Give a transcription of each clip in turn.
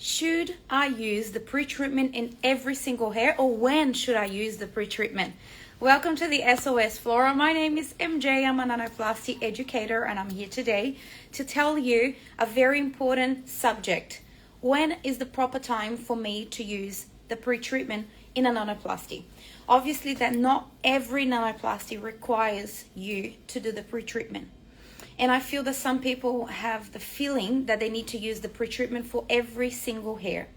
Should I use the pre-treatment in every single hair, or when should I use the pre-treatment? Welcome to the SOS FLORA. My name is MJ. I'm a nanoplasty educator, and I'm here today to tell you a very important subject. When is the proper time for me to use the pre-treatment in a nanoplasty? Obviously, that not every nanoplasty requires you to do the pre-treatment. And I feel that some people have the feeling that they need to use the pre-treatment for every single hair.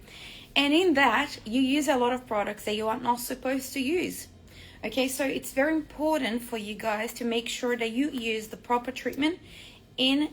And in that, you use a lot of products that you are not supposed to use. Okay, so it's very important for you guys to make sure that you use the proper treatment in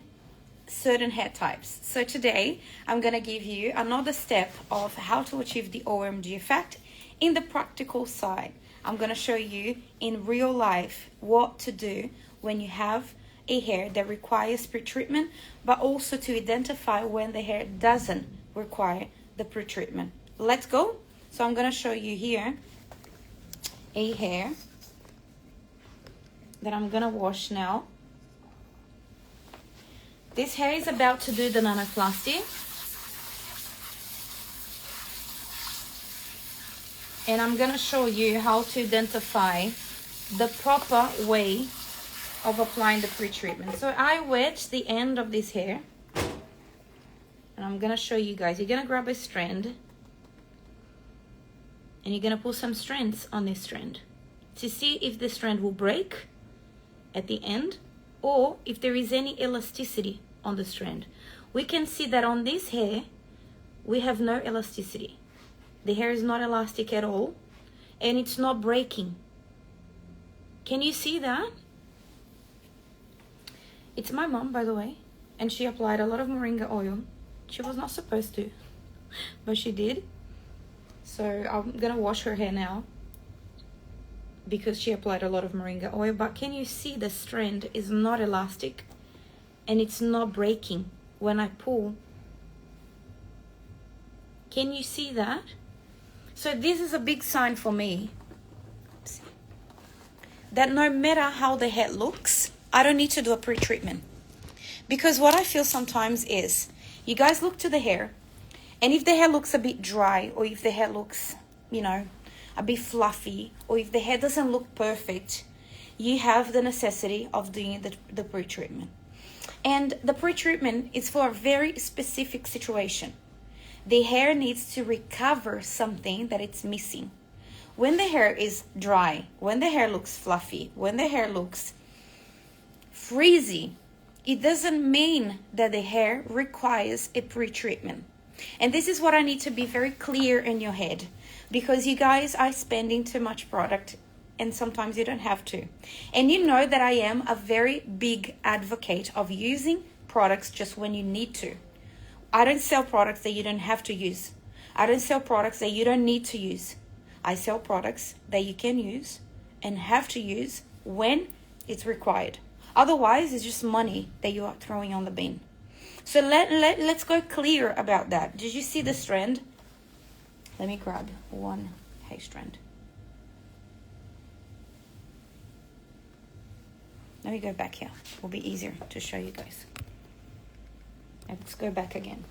certain hair types. So today, I'm going to give you another step of how to achieve the OMG effect in the practical side. I'm going to show you in real life what to do when you have a hair that requires pre-treatment, but also to identify when the hair doesn't require the pre-treatment. Let's go. So I'm going to show you here a hair that I'm going to wash now. This hair is about to do the nanoplasty. And I'm going to show you how to identify the proper way of applying the pre-treatment. So I wedge the end of this hair, and I'm gonna show you guys. You're gonna grab a strand, and you're gonna pull some strands on this strand to see if the strand will break at the end or if there is any elasticity on the strand. We can see that on this hair we have no elasticity. The hair is not elastic at all, and it's not breaking. Can you see that? It's my mom, by the way, and she applied a lot of moringa oil. She was not supposed to, but she did. So I'm gonna wash her hair now because she applied a lot of moringa oil. But can you see the strand is not elastic and it's not breaking when I pull? Can you see that? So this is a big sign for me that no matter how the hair looks, I don't need to do a pre-treatment. Because what I feel sometimes is, you guys look to the hair, and if the hair looks a bit dry, or if the hair looks, a bit fluffy, or if the hair doesn't look perfect, you have the necessity of doing the pre-treatment. And the pre-treatment is for a very specific situation. The hair needs to recover something that it's missing. When the hair is dry, when the hair looks fluffy, when the hair looks frizzy, it doesn't mean that the hair requires a pre-treatment. And this is what I need to be very clear in your head, because you guys are spending too much product and sometimes you don't have to. And you know that I am a very big advocate of using products just when you need to. I don't sell products that you don't have to use. I don't sell products that you don't need to use. I sell products that you can use and have to use when it's required. Otherwise, it's just money that you are throwing on the bin. So let's go clear about that. Did you see the strand? Let me grab one hair strand. Let me go back here. It will be easier to show you guys. Let's go back again.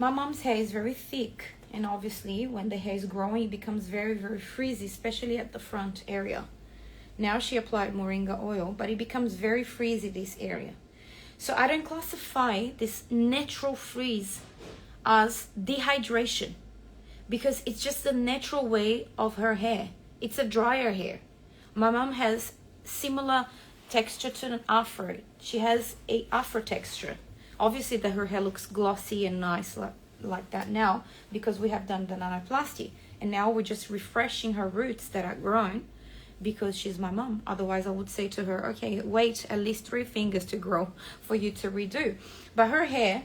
My mom's hair is very thick, and obviously when the hair is growing, it becomes very, very frizzy, especially at the front area. Now she applied moringa oil, but it becomes very frizzy, this area. So I don't classify this natural frizz as dehydration, because it's just the natural way of her hair. It's a drier hair. My mom has similar texture to an afro. She has a afro texture. Obviously that her hair looks glossy and nice like that now because we have done the nanoplasty. And now we're just refreshing her roots that are grown, because she's my mom. Otherwise I would say to her, okay, wait at least 3 fingers to grow for you to redo. But her hair,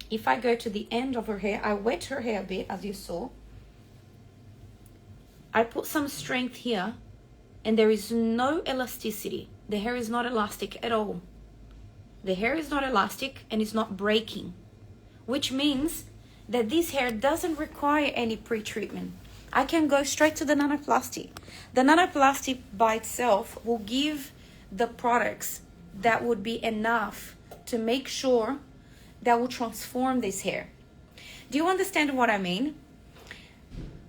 if I go to the end of her hair, I wet her hair a bit, as you saw. I put some strength here, and there is no elasticity. The hair is not elastic at all. The hair is not elastic and it's not breaking, which means that this hair doesn't require any pre-treatment. I can go straight to the nanoplasty. The nanoplasty by itself will give the products that would be enough to make sure that will transform this hair. Do you understand what I mean?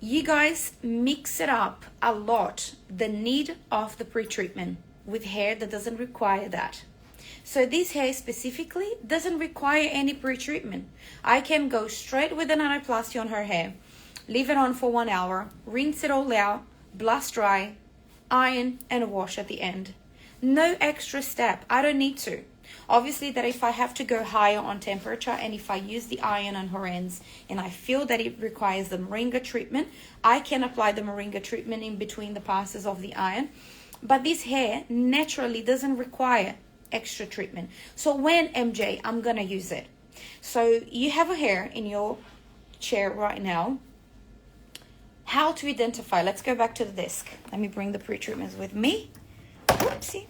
You guys mix it up a lot, the need of the pre-treatment with hair that doesn't require that. So this hair specifically doesn't require any pre-treatment. I can go straight with the nanoplasty on her hair, leave it on for 1 hour, rinse it all out, blast dry, iron, and wash at the end. No extra step. I don't need to. Obviously that if I have to go higher on temperature and if I use the iron on her ends and I feel that it requires the moringa treatment, I can apply the moringa treatment in between the passes of the iron. But this hair naturally doesn't require extra treatment. So when MJ, I'm gonna use it. So you have a hair in your chair right now. How to identify? Let's go back to the desk. Let me bring the pre-treatments with me. Oopsie.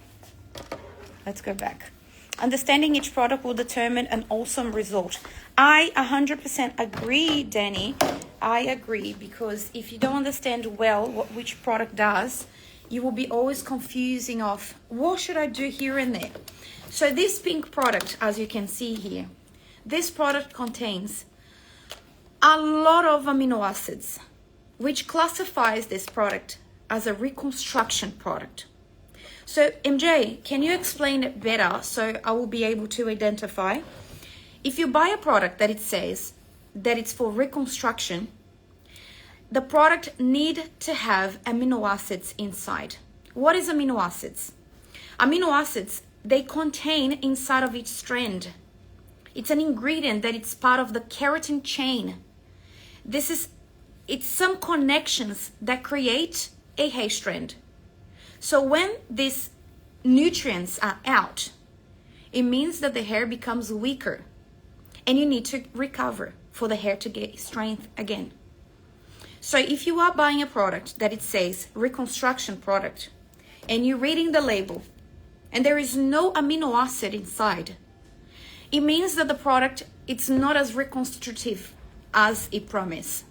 Let's go back. Understanding each product will determine an awesome result. I 100% agree, Danny. I agree, because if you don't understand well which product does, you will be always confusing of what should I do here and there. So this pink product, as you can see here, this product contains a lot of amino acids, which classifies this product as a reconstruction product. So MJ, can you explain it better so I will be able to identify? If you buy a product that it says that it's for reconstruction, the product need to have amino acids inside. What is amino acids? Amino acids, they contain inside of each strand. It's an ingredient that it's part of the keratin chain. It's some connections that create a hair strand. So when these nutrients are out, it means that the hair becomes weaker and you need to recover for the hair to get strength again. So if you are buying a product that it says reconstruction product and you're reading the label and there is no amino acid inside, it means that the product, it's not as reconstructive as it promised.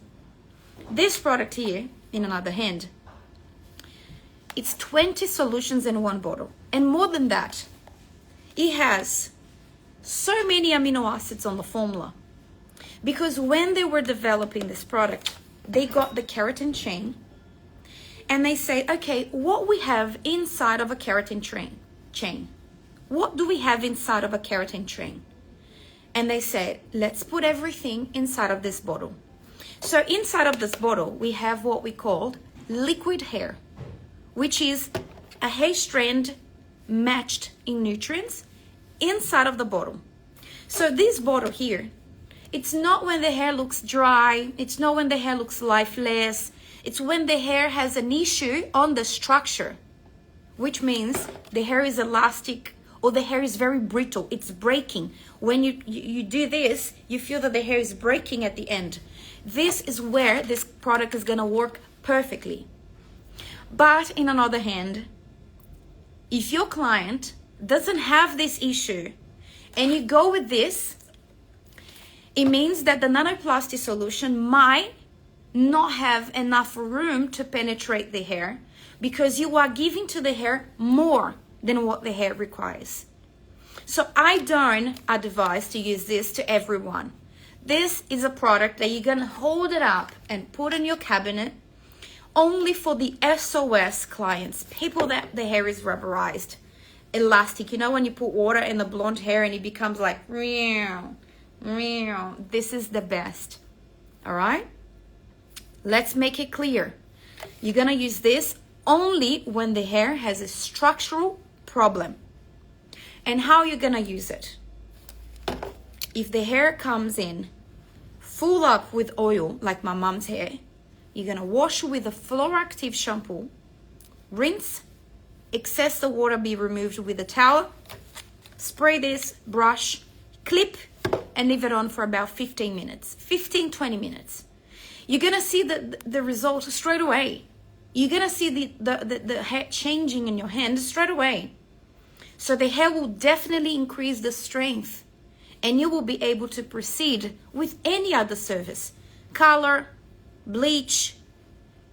This product here, in another hand, it's 20 solutions in one bottle. And more than that, it has so many amino acids on the formula. Because when they were developing this product, they got the keratin chain and they say, okay, what we have inside of a keratin chain? What do we have inside of a keratin chain? And they said, let's put everything inside of this bottle. So inside of this bottle, we have what we called liquid hair, which is a hair strand matched in nutrients inside of the bottle. So this bottle here, it's not when the hair looks dry, it's not when the hair looks lifeless, it's when the hair has an issue on the structure, which means the hair is elastic or the hair is very brittle, it's breaking. When you do this, you feel that the hair is breaking at the end. This is where this product is gonna work perfectly. But in another hand, if your client doesn't have this issue and you go with this, it means that the nanoplasty solution might not have enough room to penetrate the hair because you are giving to the hair more than what the hair requires. So I don't advise to use this to everyone. This is a product that you're gonna hold it up and put in your cabinet only for the SOS clients, people that the hair is rubberized, elastic. You know when you put water in the blonde hair and it becomes like, meow, meow. This is the best, all right? Let's make it clear. You're gonna use this only when the hair has a structural problem. And how you're gonna use it? If the hair comes in full up with oil, like my mom's hair, you're gonna wash with a Flora Active shampoo, rinse, excess the water be removed with a towel, spray this, brush, clip, and leave it on for about 15 minutes, 15-20 minutes. You're gonna see the result straight away. You're gonna see the hair changing in your hand straight away. So the hair will definitely increase the strength and you will be able to proceed with any other service, color, bleach,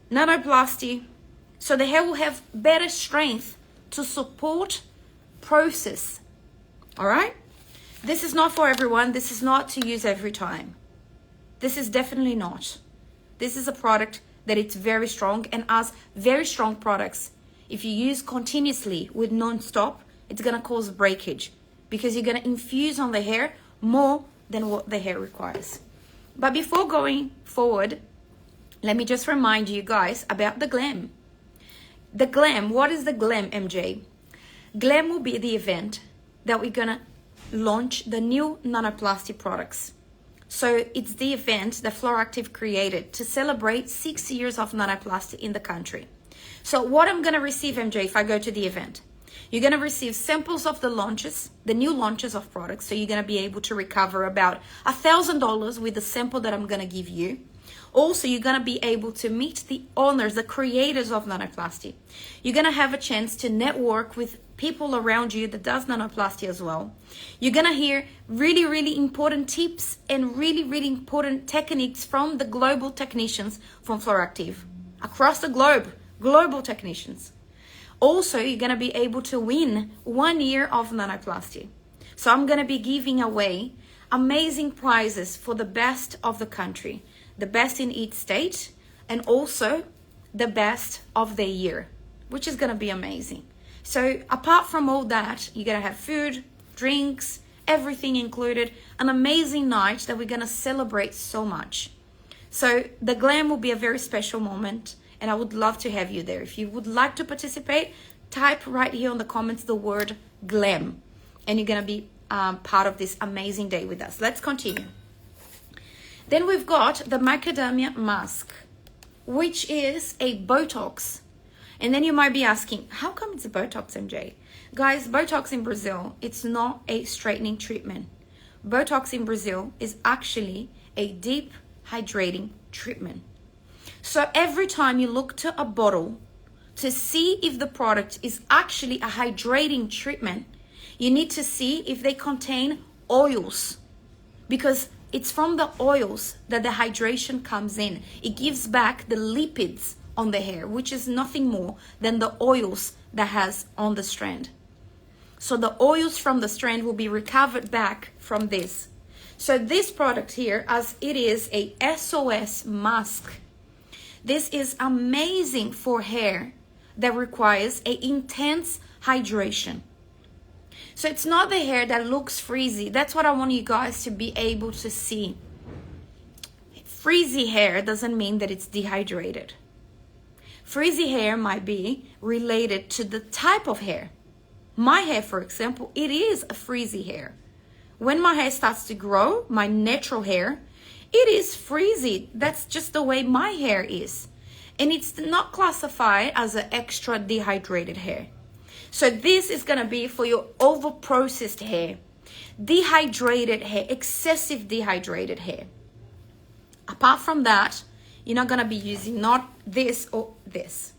nanoplasty. So the hair will have better strength to support process, all right? This is not for everyone. This is not to use every time. This is definitely not. This is a product that it's very strong, and as very strong products, if you use continuously with non-stop, it's gonna cause breakage because you're gonna infuse on the hair more than what the hair requires. But before going forward, let me just remind you guys about the Glam. The Glam, what is the Glam, MJ? Glam will be the event that we're gonna launch the new Nanoplasty products. So it's the event that FloraActive created to celebrate 6 years of Nanoplasty in the country. So what I'm gonna receive, MJ, if I go to the event, you're gonna receive samples of the launches, the new launches of products. So you're gonna be able to recover about $1,000 with the sample that I'm gonna give you. Also, you're gonna be able to meet the owners, the creators of Nanoplasty. You're gonna have a chance to network with people around you that does Nanoplasty as well. You're gonna hear really, really important tips and really, really important techniques from the global technicians from FloraActive across the globe, global technicians. Also, you're gonna be able to win 1 year of Nanoplasty. So I'm gonna be giving away amazing prizes for the best of the country, the best in each state, and also the best of the year, which is gonna be amazing. So apart from all that, you're gonna have food, drinks, everything included, an amazing night that we're gonna celebrate so much. So the Glam will be a very special moment, and I would love to have you there. If you would like to participate, type right here on the comments the word Glam, and you're gonna be part of this amazing day with us. Let's continue. Then we've got the macadamia mask, which is a Botox. And then you might be asking, how come it's a Botox, MJ? Guys, Botox in Brazil, it's not a straightening treatment. Botox in Brazil is actually a deep hydrating treatment. So every time you look to a bottle to see if the product is actually a hydrating treatment, you need to see if they contain oils, because it's from the oils that the hydration comes in. It gives back the lipids on the hair, which is nothing more than the oils that has on the strand. So the oils from the strand will be recovered back from this. So this product here, as it is a SOS mask, this is amazing for hair that requires an intense hydration. So it's not the hair that looks frizzy. That's what I want you guys to be able to see. Frizzy hair doesn't mean that it's dehydrated. Frizzy hair might be related to the type of hair. My hair, for example, it is a frizzy hair. When my hair starts to grow, my natural hair, it is frizzy. That's just the way my hair is. And it's not classified as an extra dehydrated hair. So this is going to be for your over-processed hair, dehydrated hair, excessive dehydrated hair. Apart from that, you're not going to be using not this or this.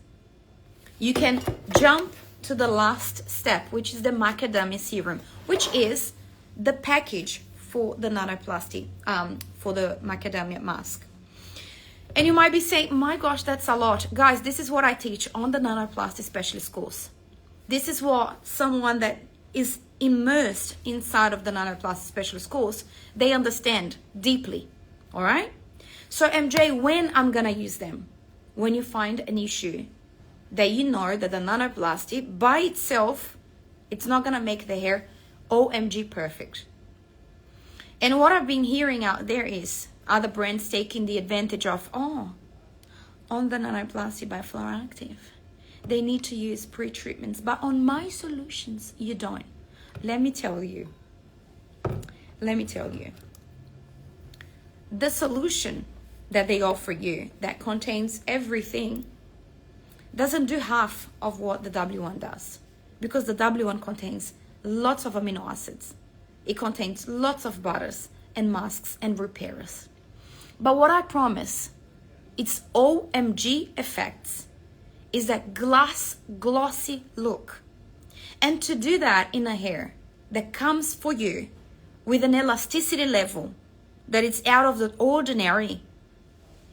You can jump to the last step, which is the macadamia serum, which is the package for the Nanoplasty, for the macadamia mask. And you might be saying, my gosh, that's a lot. Guys, this is what I teach on the Nanoplasty Specialist course. This is what someone that is immersed inside of the Nanoplasty Specialist course, they understand deeply, all right? So MJ, when I'm gonna use them? When you find an issue that you know that the Nanoplasty by itself, it's not gonna make the hair OMG perfect. And what I've been hearing out there is other brands taking the advantage of, on the Nanoplasty by FloraActive, they need to use pre-treatments, but on my solutions, you don't. Let me tell you. The solution that they offer you that contains everything doesn't do half of what the W1 does, because the W1 contains lots of amino acids. It contains lots of butters and masks and repairers. But what I promise, it's OMG effects, is that glossy look. And to do that in a hair that comes for you with an elasticity level that it's out of the ordinary,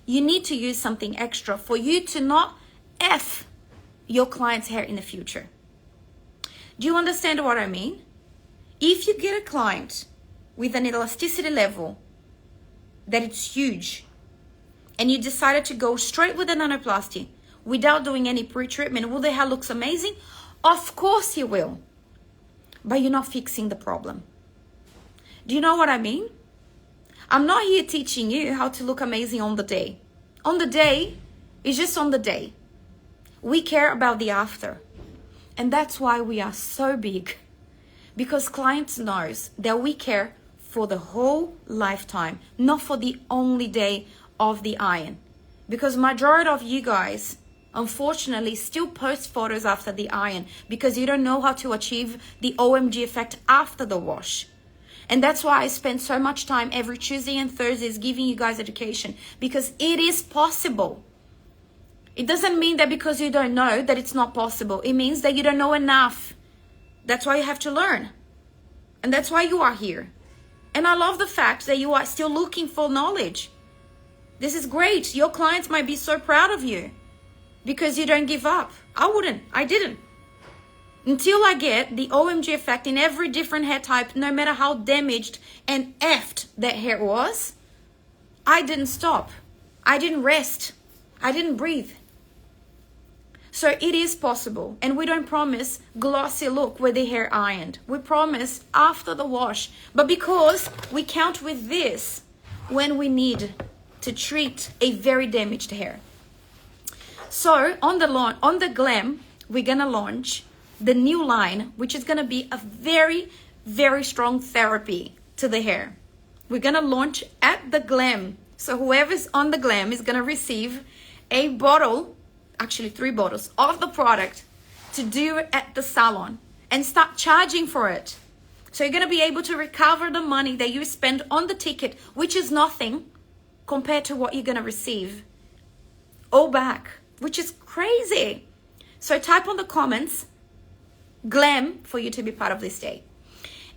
you need to use something extra for you to not F your client's hair in the future. Do you understand what I mean? If you get a client with an elasticity level that it's huge, and you decided to go straight with the nanoplasty without doing any pre-treatment, will the hair look amazing? Of course you will. But you're not fixing the problem. Do you know what I mean? I'm not here teaching you how to look amazing on the day. On the day is just on the day. We care about the after. And that's why we are so big. Because clients knows that we care for the whole lifetime, not for the only day of the iron. Because majority of you guys, unfortunately, still post photos after the iron because you don't know how to achieve the OMG effect after the wash. And that's why I spend so much time every Tuesday and Thursdays giving you guys education, because it is possible. It doesn't mean that because you don't know that it's not possible. It means that you don't know enough. That's why you have to learn. And that's why you are here. And I love the fact that you are still looking for knowledge. This is great. Your clients might be so proud of you because you don't give up. I wouldn't. I didn't. Until I get the OMG effect in every different hair type, no matter how damaged and effed that hair was, I didn't stop. I didn't rest. I didn't breathe. So it is possible. And we don't promise glossy look with the hair ironed. We promise after the wash. But because we count with this when we need to treat a very damaged hair. So on the Glam, we're going to launch the new line, which is going to be a very, very strong therapy to the hair. We're going to launch at the Glam. So whoever's on the Glam is going to receive a bottle, actually 3 bottles of the product to do it at the salon and start charging for it. So you're going to be able to recover the money that you spend on the ticket, which is nothing compared to what you're going to receive all back, which is crazy. So type on the comments, Glam, for you to be part of this day.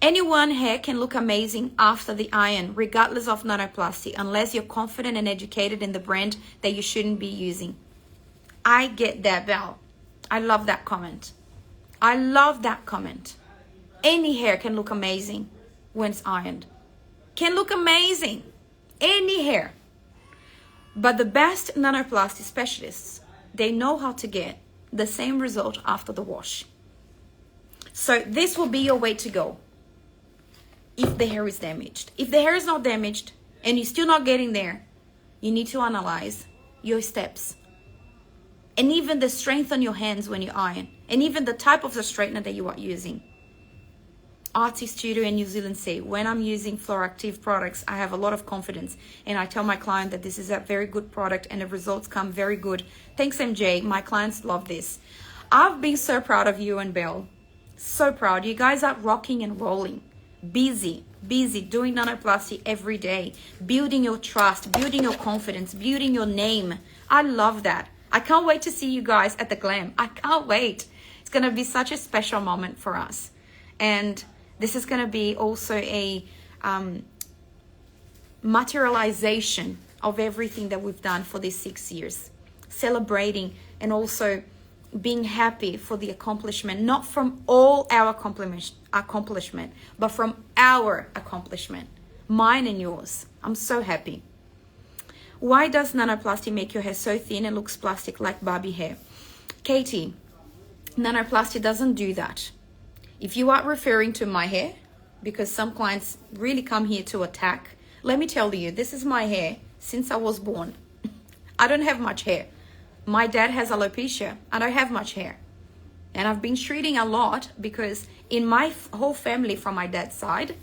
Anyone hair can look amazing after the iron, regardless of nanoplasty, unless you're confident and educated in the brand that you shouldn't be using. I get that, Belle. I love that comment. I love that comment. Any hair can look amazing when it's ironed. Can look amazing. Any hair. But the best nanoplasty specialists, they know how to get the same result after the wash. So this will be your way to go if the hair is damaged. If the hair is not damaged and you're still not getting there, you need to analyze your steps. And even the strength on your hands when you iron. And even the type of the straightener that you are using. Artist Studio in New Zealand say, when I'm using Flora Active products, I have a lot of confidence. And I tell my client that this is a very good product and the results come very good. Thanks, MJ. My clients love this. I've been so proud of you and Belle. So proud. You guys are rocking and rolling. Busy doing nanoplasty every day. Building your trust, building your confidence, building your name. I love that. I can't wait to see you guys at the Glam. I can't wait. It's going to be such a special moment for us. And this is going to be also a materialization of everything that we've done for these 6 years. Celebrating and also being happy for the accomplishment, not from all our accomplishment, but from our accomplishment, mine and yours. I'm so happy. Why does nanoplasty make your hair so thin and looks plastic like Barbie hair? Katie, nanoplasty doesn't do that. If you are referring to my hair, because some clients really come here to attack, let me tell you, this is my hair since I was born. I don't have much hair. My dad has alopecia. I don't have much hair. And I've been treating a lot because in my whole family from my dad's side,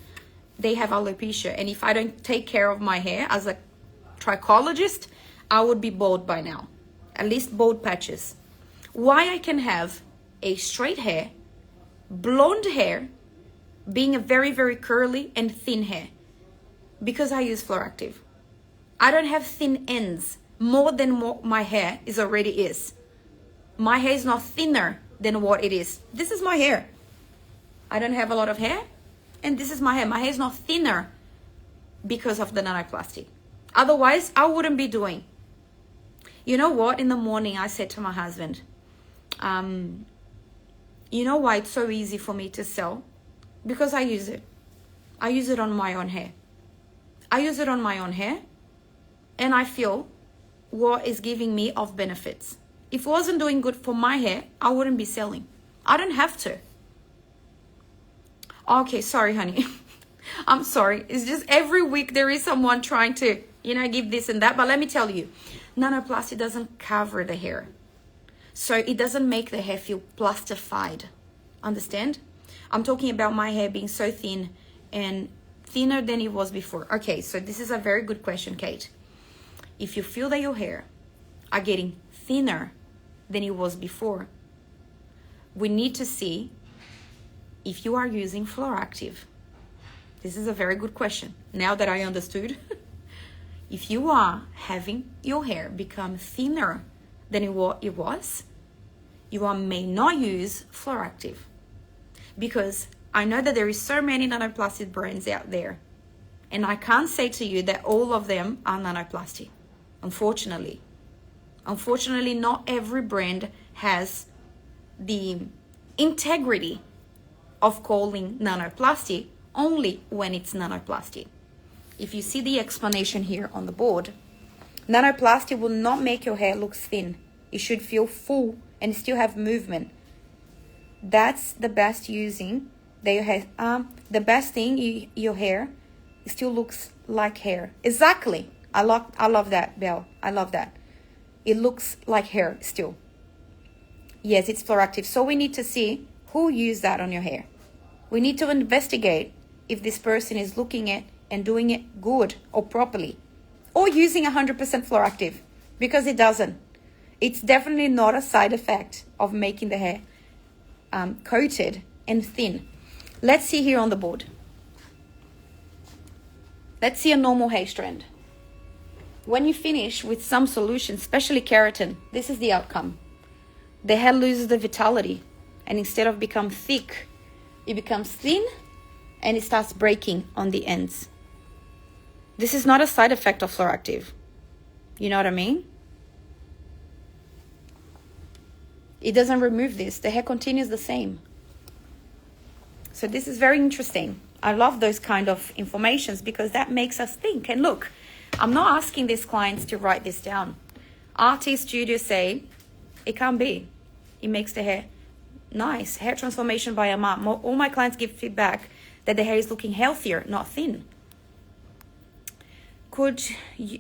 they have alopecia. And if I don't take care of my hair as a trichologist, I would be bald by now. At least bald patches. Why I can have a straight hair, blonde hair, being a very, very curly and thin hair. Because I use Flora Active. I don't have thin ends. More than what my hair already is. My hair is not thinner than what it is. This is my hair. I don't have a lot of hair. And this is my hair. My hair is not thinner because of the nanoplasty. Otherwise, I wouldn't be doing. You know what? In the morning, I said to my husband, you know why it's so easy for me to sell? Because I use it. I use it on my own hair. I use it on my own hair. and I feel what is giving me of benefits. If it wasn't doing good for my hair, I wouldn't be selling. I don't have to. Okay, sorry, honey. I'm sorry. It's just every week there is someone trying to, give this and that. But let me tell you, nanoplasty doesn't cover the hair. So it doesn't make the hair feel plastified. Understand? I'm talking about my hair being so thin and thinner than it was before. Okay, so this is a very good question, Kate. If you feel that your hair are getting thinner than it was before, we need to see if you are using Fluoractive. This is a very good question. Now that I understood, if you are having your hair become thinner than it was, you may not use Fluoractive. Because I know that there is so many nanoplasty brands out there. And I can't say to you that all of them are nanoplasty. Unfortunately. Unfortunately, not every brand has the integrity of calling nanoplasty only when it's nanoplasty. If you see the explanation here on the board, nanoplasty will not make your hair look thin. It should feel full and still have movement. That's the best using that your hair. The best thing, your hair still looks like hair. Exactly. I love that, Belle. I love that. It looks like hair still. Yes, it's Fluoractive. So we need to see who used that on your hair. We need to investigate if this person is looking at and doing it good or properly, or using 100% Fluoractive, because it doesn't. It's definitely not a side effect of making the hair coated and thin. Let's see here on the board. Let's see a normal hair strand. When you finish with some solution, especially keratin, this is the outcome. The hair loses the vitality, and instead of become thick, it becomes thin and it starts breaking on the ends. This is not a side effect of Fluoractive. You know what I mean? It doesn't remove this. The hair continues the same. So this is very interesting. I love those kind of informations because that makes us think. And look, I'm not asking these clients to write this down. RT Studios say it can't be. It makes the hair nice. Hair transformation by a mom. All my clients give feedback that the hair is looking healthier, not thin. Could you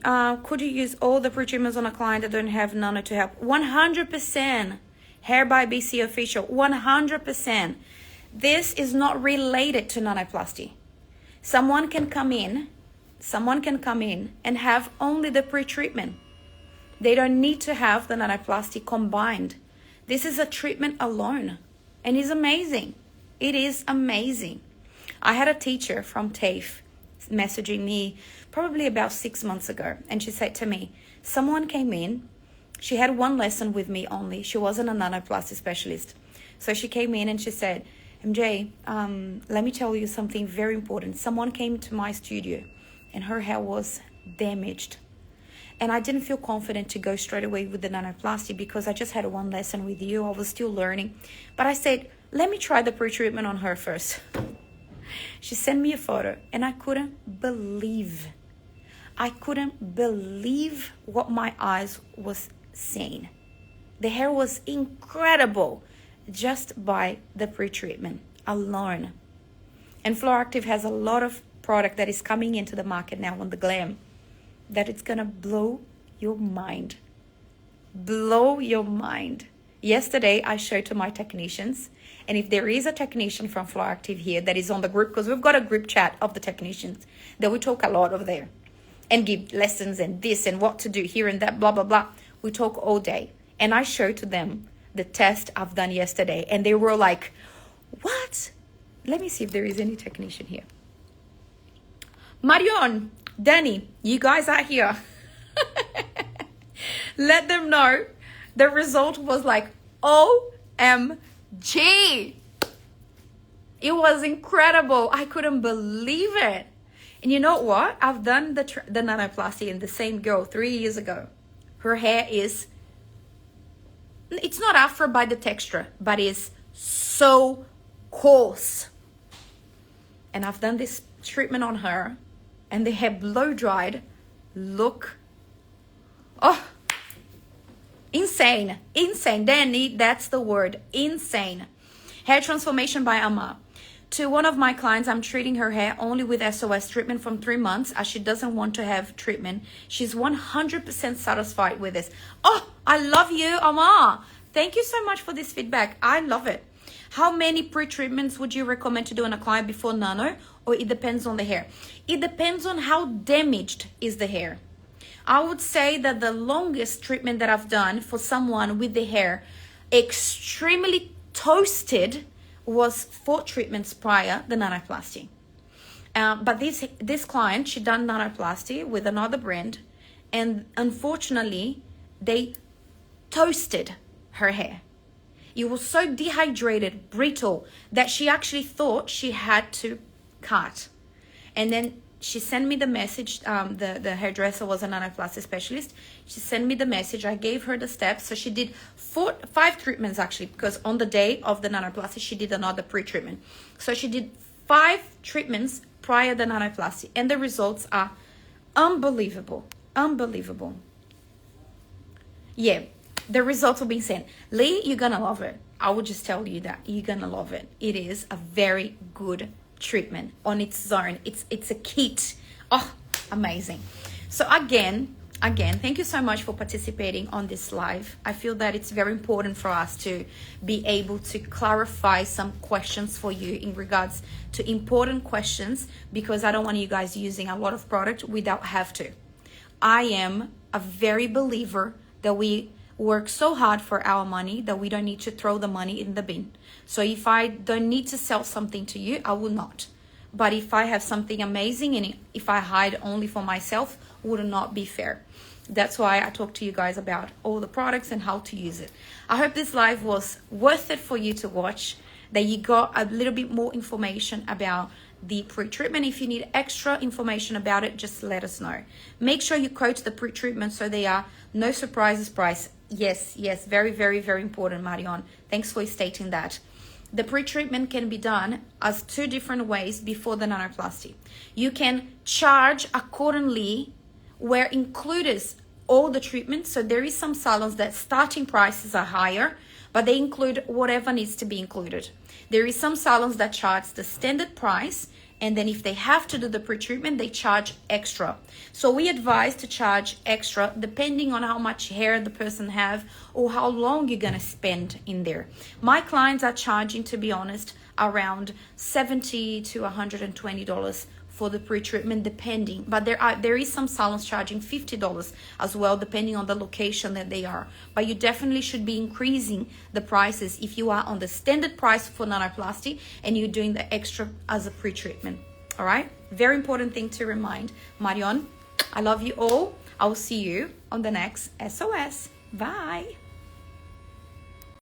use all the pre-treatments on a client that don't have nano to help? 100%. Hair by BC Official, 100%. This is not related to nanoplasty. Someone can come in and have only the pre-treatment. They don't need to have the nanoplasty combined. This is a treatment alone, and it's amazing. It is amazing. I had a teacher from TAFE messaging me probably about 6 months ago, and she said to me, someone came in. She had one lesson with me only. She wasn't a nanoplasty specialist. So she came in and she said, MJ, let me tell you something very important. Someone came to my studio and her hair was damaged. And I didn't feel confident to go straight away with the nanoplasty because I just had one lesson with you. I was still learning. But I said, let me try the pre-treatment on her first. She sent me a photo and I couldn't believe what my eyes was seeing. The hair was incredible just by the pre-treatment alone. And Fluoractive has a lot of product that is coming into the market now on the glam that it's gonna blow your mind. Blow your mind. Yesterday I showed to my technicians, and if there is a technician from Fluoractive here that is on the group, because we've got a group chat of the technicians that we talk a lot of there and give lessons and this and what to do here and that, blah blah blah. We talk all day, and I showed to them the test I've done yesterday, and they were like, what? Let me see if there is any technician here. Marion, Danny, you guys are here. Let them know the result was like OMG. It was incredible. I couldn't believe it. And you know what? I've done the nanoplasty in the same girl 3 years ago. Her hair is, it's not afro by the texture, but it's so coarse. And I've done this treatment on her, and the hair blow dried. Look Oh, insane. Insane. Danny, that's the word. Insane. Hair transformation by Ama. To one of my clients, I'm treating her hair only with SOS treatment from 3 months as she doesn't want to have treatment. She's 100% satisfied with this. Oh, I love you, Ama. Thank you so much for this feedback. I love it. How many pre-treatments would you recommend to do on a client before nano? Or it depends on the hair? It depends on how damaged is the hair. I would say that the longest treatment that I've done for someone with the hair extremely toasted was 4 treatments prior the nanoplasty. But this client, she done nanoplasty with another brand, and unfortunately, they toasted her hair. It was so dehydrated, brittle, that she actually thought she had to cut. And then she sent me the message. The hairdresser was a nanoplasty specialist. She sent me the message. I gave her the steps. So she did 5 treatments actually, because on the day of the nanoplasty, she did another pre-treatment. So she did 5 treatments prior to the nanoplasty, and the results are unbelievable. Unbelievable. Yeah, the results will be insane. Lee, you're gonna love it. I would just tell you that you're gonna love it. It is a very good treatment on its own. It's a kit. Oh, amazing. So again, thank you so much for participating on this live. I feel that it's very important for us to be able to clarify some questions for you in regards to important questions, because I don't want you guys using a lot of product without have to. I am a very believer that we work so hard for our money that we don't need to throw the money in the bin. So if I don't need to sell something to you, I will not. But if I have something amazing and if I hide only for myself, would not be fair. That's why I talk to you guys about all the products and how to use it. I hope this live was worth it for you to watch, that you got a little bit more information about the pre-treatment. If you need extra information about it, just let us know. Make sure you quote the pre-treatment so they are no surprises price. Yes, very, very, very important, Marion. Thanks for stating that. The pre-treatment can be done as 2 different ways before the nanoplasty. You can charge accordingly where included all the treatments. So there is some salons that starting prices are higher, but they include whatever needs to be included. There is some salons that charge the standard price, and then if they have to do the pre-treatment, they charge extra. So we advise to charge extra depending on how much hair the person have or how long you're gonna spend in there. My clients are charging, to be honest, around $70 to $120 for the pre-treatment, depending. But there is some salons charging $50 as well, depending on the location that they are. But you definitely should be increasing the prices if you are on the standard price for nanoplasty and you're doing the extra as a pre-treatment. All right? Very important thing to remind. Marion, I love you all. I will see you on the next SOS. Bye.